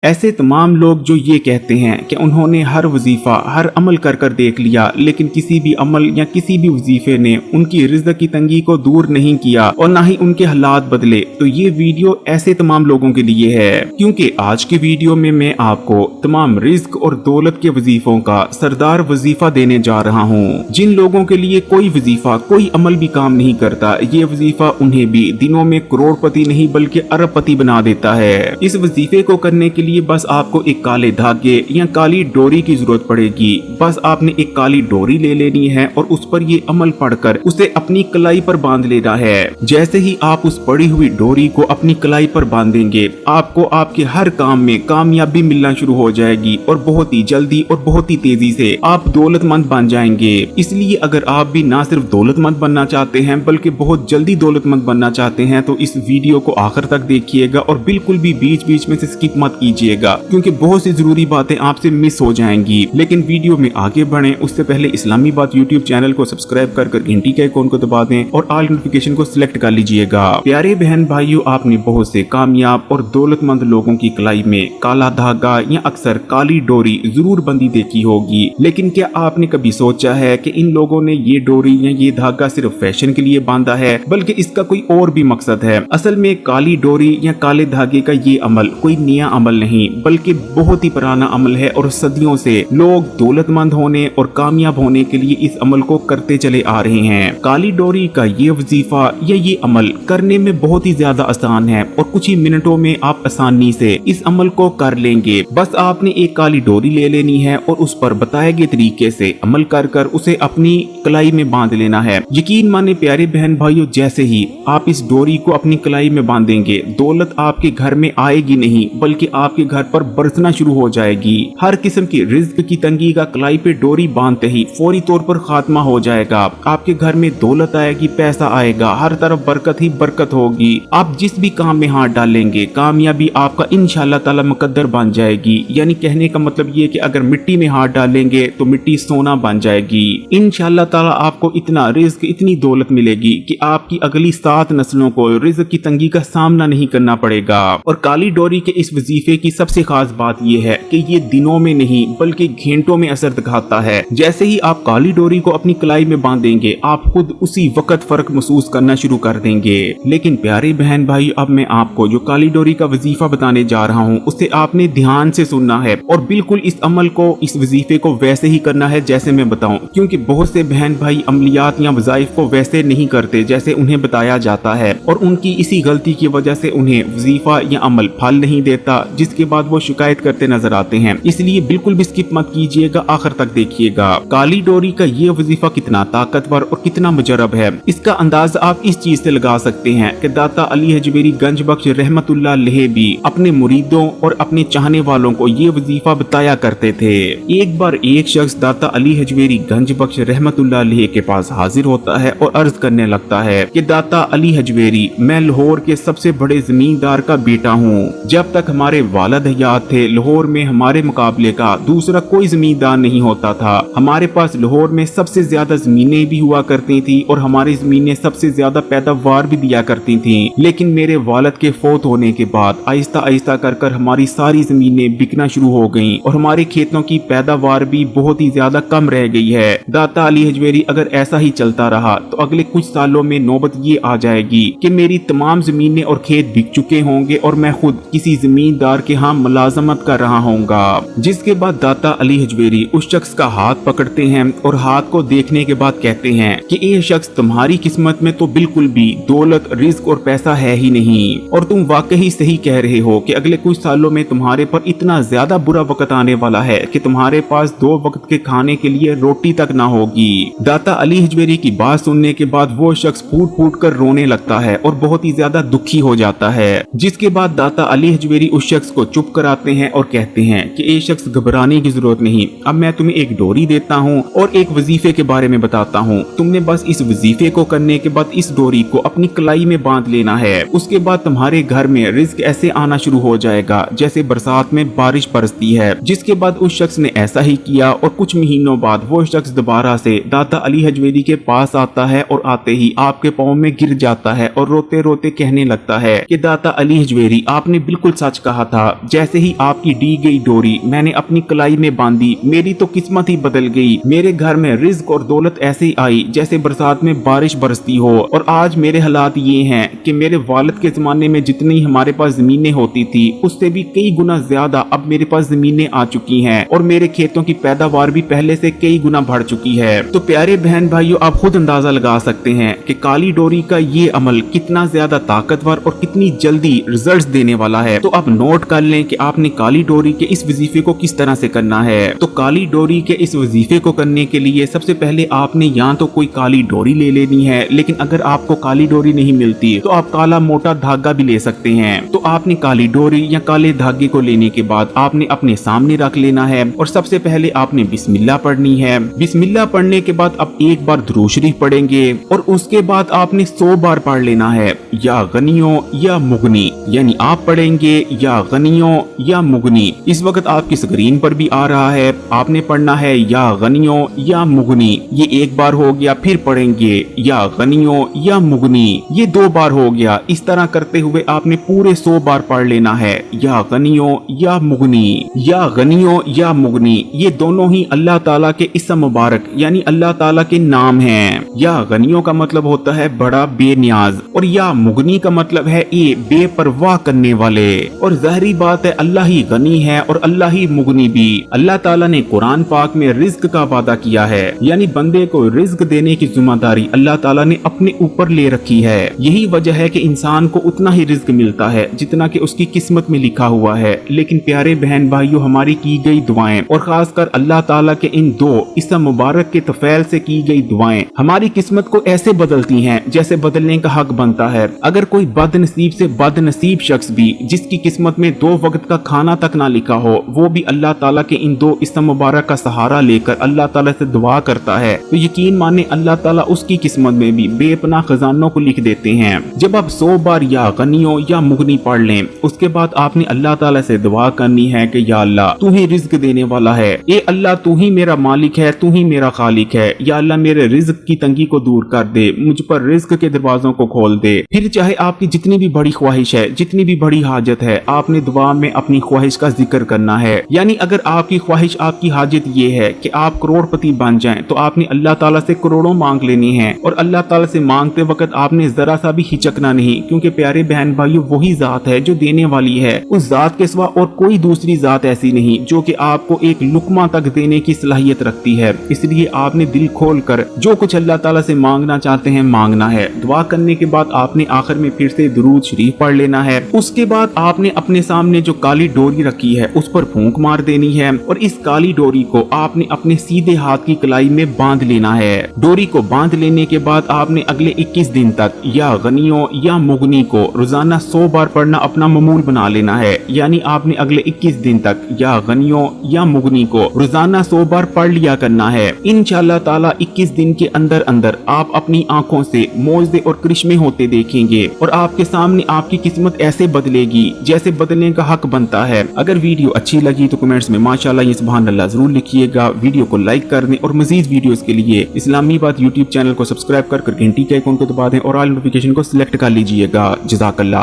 ऐसे तमाम लोग जो ये कहते हैं कि उन्होंने हर वजीफा हर अमल कर कर देख लिया, लेकिन किसी भी अमल या किसी भी वजीफे ने उनकी रिज़्क़ की तंगी को दूर नहीं किया और ना ही उनके हालात बदले, तो ये वीडियो ऐसे तमाम लोगों के लिए है। क्योंकि आज की वीडियो में मैं आपको तमाम रिज़्क़ और दौलत के वजीफों का सरदार वजीफा देने जा रहा हूँ। जिन लोगों के लिए कोई वजीफा कोई अमल भी काम नहीं करता, ये वजीफा उन्हें भी दिनों में करोड़पति नहीं बल्कि अरबपति बना देता है। इस वजीफे को करने के लिए बस आपको एक काले धागे या काली डोरी की जरूरत पड़ेगी। बस आपने एक काली डोरी ले लेनी है और उस पर ये अमल पढ़कर उसे अपनी कलाई पर बांध लेना है। जैसे ही आप उस पड़ी हुई डोरी को अपनी कलाई पर बांधेंगे, आपको आपके हर काम में कामयाबी मिलना शुरू हो जाएगी और बहुत ही जल्दी और बहुत ही तेजी से आप दौलतमंद बन जाएंगे। इसलिए अगर आप भी ना सिर्फ दौलतमंद बनना चाहते हैं बल्कि बहुत जल्दी दौलतमंद बनना चाहते हैं, तो इस वीडियो को आखिर तक देखिएगा और बिल्कुल भी बीच बीच में से स्किप मत कीजिएगा, क्योंकि बहुत सी जरूरी बातें आपसे मिस हो जाएंगी। लेकिन वीडियो में आगे बढ़ें उससे पहले इस्लामी बात यूट्यूब चैनल को सब्सक्राइब कर घंटी के आइकॉन को दबा दें और ऑल नोटिफिकेशन को सिलेक्ट कर लीजिएगा। प्यारे बहन भाइयों, आपने बहुत से कामयाब और दौलतमंद लोगों की कलाई में काला धागा या अक्सर काली डोरी जरूर बंदी देखी होगी, लेकिन क्या आपने कभी सोचा है कि इन लोगों ने ये डोरी या ये धागा सिर्फ फैशन के लिए बांधा है, बल्कि इसका कोई और भी मकसद है। असल में काली डोरी या काले धागे का ये अमल कोई नया अमल नहीं बल्कि बहुत ही पुराना अमल है और सदियों से लोग दौलतमंद होने और कामयाब होने के लिए इस अमल को करते चले आ रहे हैं। काली डोरी का ये वजीफा या ये अमल करने में बहुत ही ज्यादा आसान है और कुछ ही मिनटों में आप आसानी से इस अमल को कर लेंगे। बस आपने एक काली डोरी ले लेनी है और उस पर बताए गए तरीके से अमल कर कर उसे अपनी कलाई में बांध लेना है। यकीन माने प्यारे बहन भाइयों, जैसे ही आप इस डोरी को अपनी कलाई में बांधेंगे, दौलत आपके घर में आएगी नहीं बल्कि आपके घर पर बरसना शुरू हो जाएगी। हर किस्म की रिज़्क़ की तंगी का कलाई पे डोरी बांधते ही फौरी तौर पर खात्मा हो जाएगा। आपके घर में दौलत आएगी, पैसा आएगा, हर तरफ बरकत ही बरकत होगी। आप जिस भी काम में हाथ डालेंगे कामयाबी आपका इंशाअल्लाह ताला मुकद्दर बन जाएगी। यानी कहने का मतलब ये कि अगर मिट्टी में हाथ डालेंगे तो मिट्टी सोना बन जाएगी। इंशाअल्लाह ताला आपको इतना रिज़्क़ इतनी दौलत मिलेगी कि आपकी अगली 7 नस्लों को रिज़्क़ की तंगी का सामना नहीं करना पड़ेगा। और काली डोरी के इस वजीफे की सबसे खास बात यह है कि ये दिनों में नहीं बल्कि घंटों में असर दिखाता है। जैसे ही आप काली डोरी को अपनी कलाई में बांधेंगे, आप खुद उसी वक्त फर्क महसूस करना शुरू कर देंगे। लेकिन प्यारे बहन भाई, अब मैं आपको जो काली डोरी का वजीफा बताने जा रहा हूँ उसे आपने ध्यान से सुनना है और बिल्कुल इस अमल को, इस वजीफे को वैसे ही करना है जैसे मैं बताऊं, क्योंकि बहुत से बहन भाई अमलियात या वज़ाइफ को वैसे नहीं करते जैसे उन्हें बताया जाता है और उनकी इसी गलती की वजह से उन्हें वजीफा या अमल फल नहीं देता, जिसके बाद वो शिकायत करते नजर आते हैं। इसलिए बिल्कुल भी स्किप मत कीजिएगा, आखिर तक देखिएगा। काली डोरी का ये वजीफा कितना ताकतवर और कितना मुजरब है, इसका अंदाजा आप इस चीज से लगा सकते हैं कि दाता अली हजवेरी गंज बख्श रहमतुल्लाह अलैह भी अपने मुरीदों और अपने चाहने वालों को ये वजीफा बताया करते थे। एक बार एक शख्स दाता अली हजवेरी गंज बख्श रहमतुल्लाह अलैह के पास हाजिर होता है और अर्ज करने लगता है कि दाता अली हजवेरी, मैं लाहौर के सबसे बड़े जमींदार का बेटा हूँ। जब तक हमारे वालिद हयात थे, लाहौर में हमारे मुकाबले का दूसरा कोई जमींदार नहीं होता था। हमारे पास लाहौर में सबसे ज्यादा जमीनें भी हुआ करती थी और हमारी जमीनें सबसे ज्यादा पैदावार भी दिया करती थी। लेकिन मेरे वालिद के फौत होने के बाद आहिस्ता आहिस्ता कर कर हमारी सारी जमीनें बिकना शुरू हो गईं और हमारे खेतों की पैदावार भी बहुत ही ज्यादा कम रह गई है। दाता अली हजवेरी, अगर ऐसा ही चलता रहा तो अगले कुछ सालों में नौबत ये आ जाएगी कि मेरी तमाम जमीनें और खेत बिक चुके होंगे और मैं खुद किसी जमींदार के यहाँ मुलाजमत कर रहा होऊंगा। जिसके बाद दाता अली हजवेरी उस शख्स का हाथ पकड़ते हैं और हाथ को देखने के बाद कहते हैं कि ये शख्स, तुम्हारी किस्मत में तो बिल्कुल भी दौलत, रिज़्क़ और पैसा है ही नहीं और तुम वाकई सही कह रहे हो कि अगले कुछ सालों में तुम्हारे पर इतना ज्यादा बुरा वक्त आने वाला है कि तुम्हारे पास 2 वक्त के खाने के लिए रोटी तक ना होगी। दाता अली हजवेरी की बात सुनने के बाद वो शख्स फूट फूट कर रोने लगता है और बहुत ही ज्यादा दुखी हो जाता है। जिसके बाद दाता अली हजवेरी उस शख्स को चुप कराते हैं और कहते हैं कि ये शख्स घबराने की जरूरत नहीं, अब मैं तुम्हें एक डोरी देता हूँ और एक वजीफे के बारे में बताता हूँ। तुमने बस इस वजीफे को करने के बाद इस डोरी को अपनी कलाई में बांध लेना है। उसके बाद तुम्हारे घर में रिज़्क़ ऐसे आना शुरू हो जाएगा जैसे बरसात में बारिश बरसती है। जिसके बाद उस शख्स ने ऐसा ही किया और कुछ महीनों बाद वो शख्स दोबारा से दाता अली हजवेरी के पास आता है और आते ही आपके पाँव में गिर जाता है और रोते रोते कहने लगता है कि दाता अली हजवेरी, आपने बिल्कुल सच कहा था जैसे ही आपकी दी गई डोरी मैंने अपनी कलाई में बांधी, मेरी तो किस्मत ही बदल गई। मेरे घर में रिज्क और दौलत ऐसे ही आई जैसे बरसात में बारिश बरसती हो। और आज मेरे हालात ये हैं कि मेरे वालिद के जमाने में जितनी हमारे पास जमीनें होती थी उससे भी कई गुना ज्यादा अब मेरे पास जमीनें आ चुकी हैं और मेरे खेतों की पैदावार भी पहले से कई गुना बढ़ चुकी है। तो प्यारे बहन भाइयों, आप खुद अंदाजा लगा सकते हैं कि काली डोरी का ये अमल कितना ज्यादा ताकतवर और कितनी जल्दी रिजल्ट्स देने वाला है। तो आप नोट कर लें कि आपने काली डोरी के इस वजीफे को किस तरह से करना है। तो काली डोरी के इस वजीफे को करने के लिए सबसे पहले आपने या तो कोई काली डोरी ले लेनी है, लेकिन अगर आपको काली डोरी नहीं मिलती तो आप काला मोटा धागा भी ले सकते हैं। तो आपने काली डोरी या काले धागे को लेने के बाद आपने अपने सामने रख लेना है और सबसे पहले आपने बिस्मिल्लाह पढ़नी है। बिस्मिल्लाह पढ़ने के बाद अब एक बार दुरूद शरीफ पढ़ेंगे और उसके बाद आपने 100 बार पढ़ लेना है या गनियों या मुगनी, यानी आप पढ़ेंगे या गनियों या मुगनी। इस वक्त आपकी स्क्रीन पर भी आ रहा है, आपने पढ़ना है या गनियों या मुगनी, ये एक बार हो गया। फिर पढ़ेंगे या गनियों या मुगनी, ये 2 बार हो गया। इस तरह करते हुए आपने पूरे 100 बार पढ़ लेना है या गनियों या मुगनी। या गनियों या मुगनी ये दोनों ही अल्लाह ताला के इसम मुबारक यानी अल्लाह ताला के नाम हैं। या गनियों का मतलब होता है बड़ा बेनियाज और या मुगनी का मतलब है ये बेपरवाह करने वाले। और ज़ाहिरी बात है अल्लाह ही गनी है और अल्लाह ही मुगनी भी। अल्लाह ताला ने कुरान पाक में रिज्क का वादा किया है, यानी बंदे को रिज्क देने की जिम्मेदारी अल्लाह ताला ने अपने ऊपर ले रखी है। यही वजह है कि इंसान को उतना ही रिज्क मिलता है जितना कि उसकी किस्मत में लिखा हुआ है। लेकिन प्यारे बहन भाइयों, हमारी की गई दुआएं और खासकर अल्लाह ताला के इन 2 इसम मुबारक के तफैल से की गई दुआएं हमारी किस्मत को ऐसे बदलती हैं जैसे बदलने का हक बनता है। अगर कोई बदनसीब से बदनसीब शख्स भी जिसकी किस्मत में 2 वक्त का खाना तक ना लिखा हो, वो भी अल्लाह ताला के इन 2 इसम मुबारक का सहारा लेकर अल्लाह ताला से दुआ करता है तो यकीन माने अल्लाह ताला उसकी किस्मत में भी बेपनाह खजानों को लिख देते हैं। जब आप 100 बार या गनियों या मुगनी पढ़ लें, उसके बाद आपने अल्लाह ताला से दुआ करनी है कि या अल्लाह तू ही रिज्क देने वाला है, ए अल्लाह तू ही मेरा मालिक है, तू ही मेरा खालिक है। या अल्लाह मेरे रिज्क की तंगी को दूर कर दे, मुझ पर रिज्क के दरवाजों को खोल दे। फिर चाहे आपकी जितनी भी बड़ी ख्वाहिश है, जितनी भी बड़ी हाजत है, आपने दुआ में अपनी ख्वाहिश का जिक्र करना है। यानी अगर आपकी ख्वाहिश, आपकी हाजत ये है कि आप करोड़पति बन जाएं, तो आपने अल्लाह ताला से करोड़ों मांग लेनी है। और अल्लाह ताला से मांगते वक्त आपने जरा सा भी हिचकना नहीं, क्योंकि प्यारे बहन भाइयों वही जात है जो देने वाली है। उस जात के सिवा और कोई दूसरी जात ऐसी नहीं जो कि आपको एक लुकमा तक देने की सलाहियत रखती है। इसलिए आपने दिल खोल कर जो कुछ अल्लाह ताला से मांगना चाहते हैं मांगना है। दुआ करने के बाद आपने आखिर में फिर से दुरूद शरीफ पढ़ लेना है। उसके बाद आपने अपने सामने जो काली डोरी रखी है उस पर फूंक मार देनी है और इस काली डोरी को आपने अपने सीधे हाथ की कलाई में बांध लेना है। डोरी को बांध लेने के बाद आपने अगले 21 दिन तक या गनियों या मुगनी को रोजाना 100 बार पढ़ना अपना मामूल बना लेना है। यानी आपने अगले 21 दिन तक या गनियों या मुगनी को रोजाना 100 बार पढ़ लिया करना है। इंशाअल्लाह ताला 21 दिन के अंदर अंदर आप अपनी आंखों से मौजज़े और करिश्मे होते देखेंगे और आपके सामने आपकी किस्मत ऐसे बदलेगी जैसे बदलने का हक बनता है। अगर वीडियो अच्छी लगी तो कमेंट्स में माशाल्लाह या सुभान अल्लाह जरूर लिखिएगा। वीडियो को लाइक कर दें और मजीद वीडियोस के लिए इस्लामी बात यूट्यूब चैनल को सब्सक्राइब कर घंटी के आइकन को दबा दें और ऑल नोटिफिकेशन को सिलेक्ट कर लीजिएगा। जज़ाकल्लाह।